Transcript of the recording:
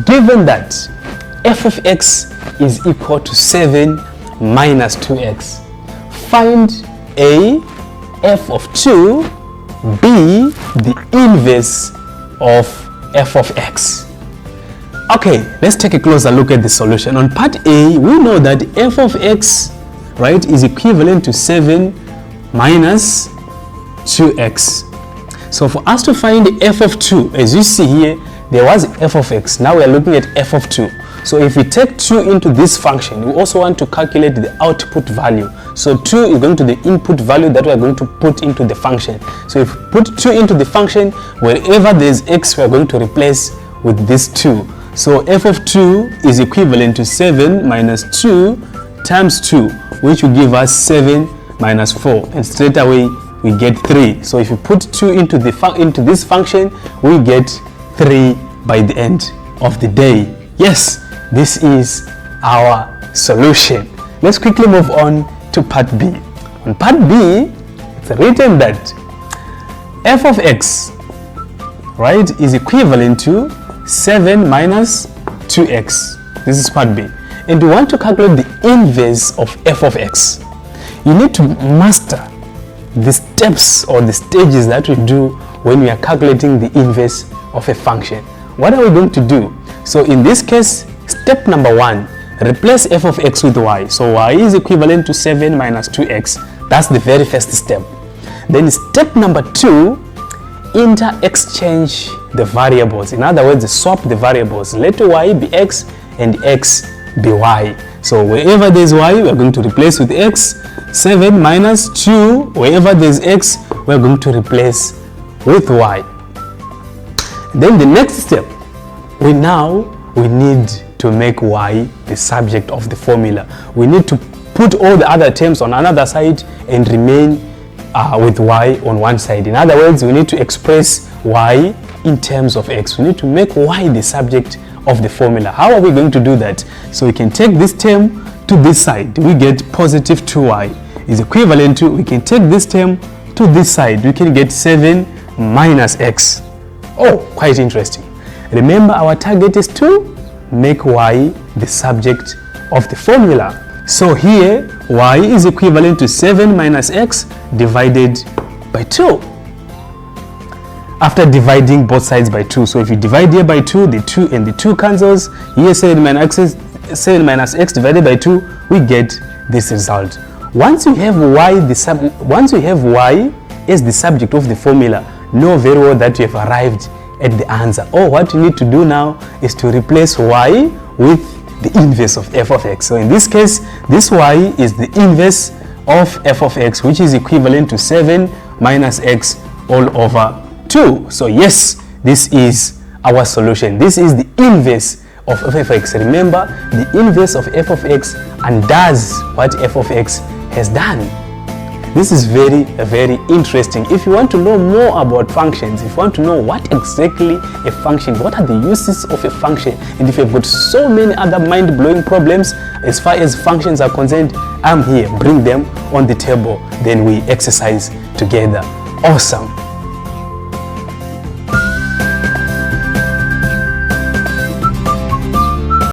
given that f of x is equal to 7 minus 2x, find a f of 2, b the inverse of f of x. Okay, let's take a closer look at the solution. On part A, we know that f of x, right, is equivalent to 7 minus 2x. So for us to find f of 2, as you see here, there was f of x. Now we are looking at f of 2. So if we take 2 into this function, we also want to calculate the output value. So 2 is going to be the input value that we are going to put into the function. So if we put 2 into the function, wherever there is x, we are going to replace with this 2. So f of 2 is equivalent to 7 minus 2 times 2, which will give us 7 minus 4. And straight away, we get 3. So if you put 2 into this function, we get 3 by the end of the day. Yes, this is our solution. Let's quickly move on to part B. On part B, it's written that f of x, right, is equivalent to 7 minus 2x. This is part B. And we want to calculate the inverse of f of x. You need to master the steps or the stages that we do when we are calculating the inverse of a function. What are we going to do? So in this case, step number 1, replace f of x with y. So y is equivalent to 7 minus 2x. That's the very first step. Then step number 2, interchange the variables. In other words, swap the variables. Let y be x and x be y. So wherever there's y, we're going to replace with x. 7 minus 2, wherever there's x, we're going to replace with y. Then the next step, we need to make y the subject of the formula. We need to put all the other terms on another side and remain with y on one side. In other words, we need to express y in terms of x. We need to make y the subject of the formula. How are we going to do that? So we can take this term to this side. We get positive 2y is equivalent to, we can take this term to this side. We can get 7 minus x. Oh, quite interesting. Remember, our target is to make y the subject of the formula. So here, y is equivalent to 7 minus x divided by 2. After dividing both sides by 2. So if you divide here by 2, the 2 and the 2 cancels. Here 7 minus x divided by 2, we get this result. Once you have y as the subject of the formula, know very well that you have arrived at the answer. What you need to do now is to replace y with the inverse of f of x. So in this case, this y is the inverse of f of x, which is equivalent to 7 minus x all over 2. So yes, this is our solution. This is the inverse of f of x. Remember, the inverse of f of x undoes what f of x has done. This is very interesting. If you want to know more about functions, if you want to know what exactly a function, what are the uses of a function, and if you've got so many other mind-blowing problems as far as functions are concerned, I'm here. Bring them on the table, then we exercise together. Awesome.